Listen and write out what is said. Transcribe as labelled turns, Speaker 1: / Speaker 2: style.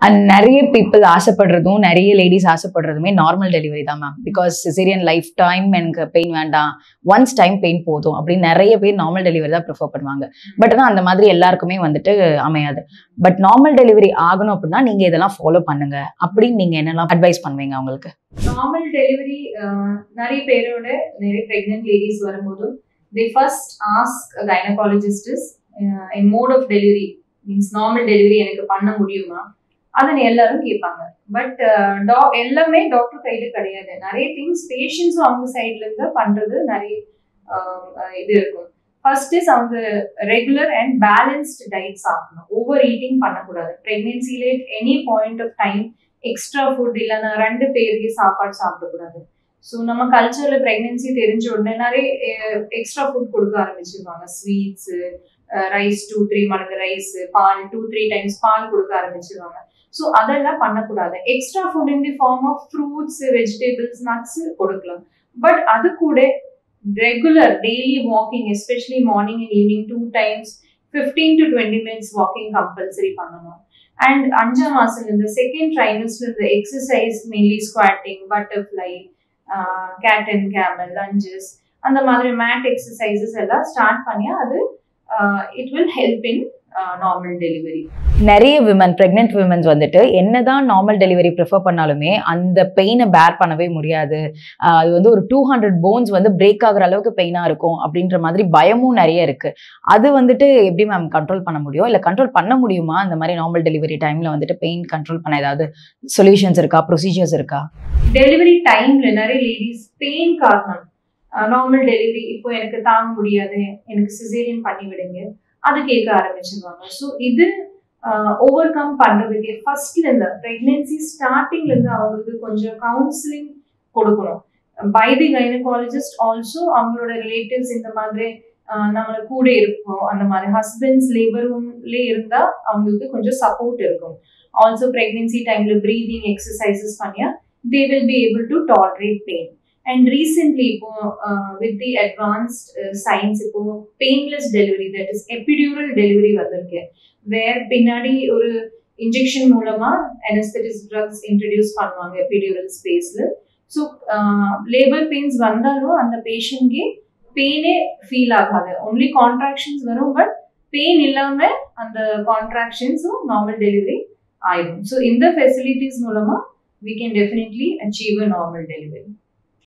Speaker 1: And நிறைய people ஆசைப்படுறதும் நிறைய ladies ஆசைப்படுறதுமே normal delivery தான் ma'am. Because caesarean life time எனக்கு பெயின் வேண்டாம், ஒன்ஸ் டைம் பெயின் போதும் அப்படின்னு நிறைய பேர் நார்மல் டெலிவரி தான் ப்ரிஃபர் பண்ணுவாங்க. பட் ஆனால் அந்த மாதிரி எல்லாருக்குமே வந்துட்டு அமையாது. பட் நார்மல் டெலிவரி ஆகணும் அப்படின்னா நீங்க இதெல்லாம் ஃபாலோ பண்ணுங்க அப்படின்னு நீங்க என்னெல்லாம் அட்வைஸ் பண்ணுவீங்க அவங்களுக்கு?
Speaker 2: நார்மல் டெலிவரி நிறைய பேரோட நிறைய பிரெக்னென்ட் லேடிஸ் வரும்போது they first ask a gynecologist in mode of delivery means normal delivery எனக்கு பண்ண முடியுமா அதனை எல்லாரும் கேட்பாங்க. பட் எல்லாமே டாக்டர் கையில கிடையாது. நிறைய திங்ஸ் பேஷண்ட்ஸும் அவங்க சைட்ல இருந்து பண்றது நிறைய இது இருக்கும். ஃபர்ஸ்ட் இஸ் அவங்க ரெகுலர் அண்ட் பேலன்ஸ்ட் டயட் சாப்பிடணும். ஓவர் ஈட்டிங் பண்ணக்கூடாது. பிரெக்னன்சில any point of time extra food இல்லைன்னா 2 பேருக்கு சாப்பாடு சாப்பிடக்கூடாது. ஸோ நம்ம கல்ச்சர்ல பிரெக்னன்சி தெரிஞ்ச உடனே நிறைய எக்ஸ்ட்ரா ஃபுட் கொடுக்க ஆரம்பிச்சிருவாங்க. ஸ்வீட்ஸ், ரைஸ் 2-3 மடங்கு ரைஸ், பால் 2-3 டைம்ஸ் பால் கொடுக்க ஆரம்பிச்சிருவாங்க. ஸோ அதெல்லாம் பண்ணக்கூடாது. Extra food in the form of fruits, vegetables, nuts கொடுக்கலாம். பட் அது கூட regular daily walking, especially morning and evening 2 times 15 to 20 minutes walking compulsory பண்ணணும். அண்ட் 5ஆம் மாசம் இந்த செகண்ட் ட்ரைமஸ்டர் இந்த exercise mainly squatting, butterfly, cat and camel, lunges, அந்த மாதிரி மேட் எக்ஸசைசஸ் எல்லாம் ஸ்டார்ட் பண்ணியா அது it will help in normal delivery.
Speaker 1: நிறைய விமன் பிரெக்னென்ட் விமன்ஸ் வந்துட்டு என்னதான் நார்மல் டெலிவரி ப்ரிஃபர் பண்ணாலுமே அந்த பெயினை பேர் பண்ணவே முடியாது. அது வந்து ஒரு 200 போன்ஸ் வந்து பிரேக் ஆகுற அளவுக்கு பெயினா இருக்கும் அப்படின்ற மாதிரி பயமும் நிறைய இருக்கு. அது வந்துட்டு எப்படி மேம் கண்ட்ரோல் பண்ண முடியும், இல்லை கண்ட்ரோல் பண்ண முடியுமா? அந்த மாதிரி நார்மல் டெலிவரி டைம்ல வந்துட்டு பெயின் கண்ட்ரோல் பண்ண ஏதாவது சொல்யூஷன்ஸ் இருக்கா, ப்ரொசீஜர்ஸ் இருக்கா?
Speaker 2: டெலிவரி டைம்ல நிறைய லேடிஸ் பெயின் காரணம் நார்மல் டெலிவரி இப்போ எனக்கு தாங்க முடியாது, எனக்கு சிசேரியன் பண்ணி விடுங்க, அது கேட்க ஆரம்பிச்சிருவாங்க. ஸோ இது ஓவர் கம் பண்றதுக்கு ஃபர்ஸ்ட்ல இருந்து பிரெக்னன்சி ஸ்டார்டிங்ல இருந்து அவங்களுக்கு கொஞ்சம் கவுன்சிலிங் கொடுக்கணும். பை தி கைனகாலஜிஸ்ட் ஆல்சோ அவங்களோட ரிலேட்டிவ்ஸ் இந்த மாதிரி நம்மளை கூட இருக்கும். அந்த மாதிரி ஹஸ்பண்ட்ஸ் லேபர் ரூம்ல இருந்தா அவங்களுக்கு கொஞ்சம் சப்போர்ட் இருக்கும். ஆல்சோ பிரெக்னன்சி டைம்ல பிரீதிங் எக்ஸசைசஸ் பண்ணியா they will be able to tolerate pain. And recently with the advanced science painless delivery, that is epidural delivery vandirukku, where பின்னாடி ஒரு இன்ஜெக்ஷன் மூலமா anesthetic drugs introduce பண்ணுவாங்க epidural spaceல. ஸோ லேபர் பெயின்ஸ் வந்தாலும் அந்த பேஷண்ட்கே பெயினே feel ஆகாது, only contractions வரும். But pain இல்லாம அந்த கான்ட்ராக்ஷன்ஸும் நார்மல் டெலிவரி ஆயிடும். ஸோ இந்த ஃபெசிலிட்டிஸ் மூலமா we can definitely achieve a normal delivery.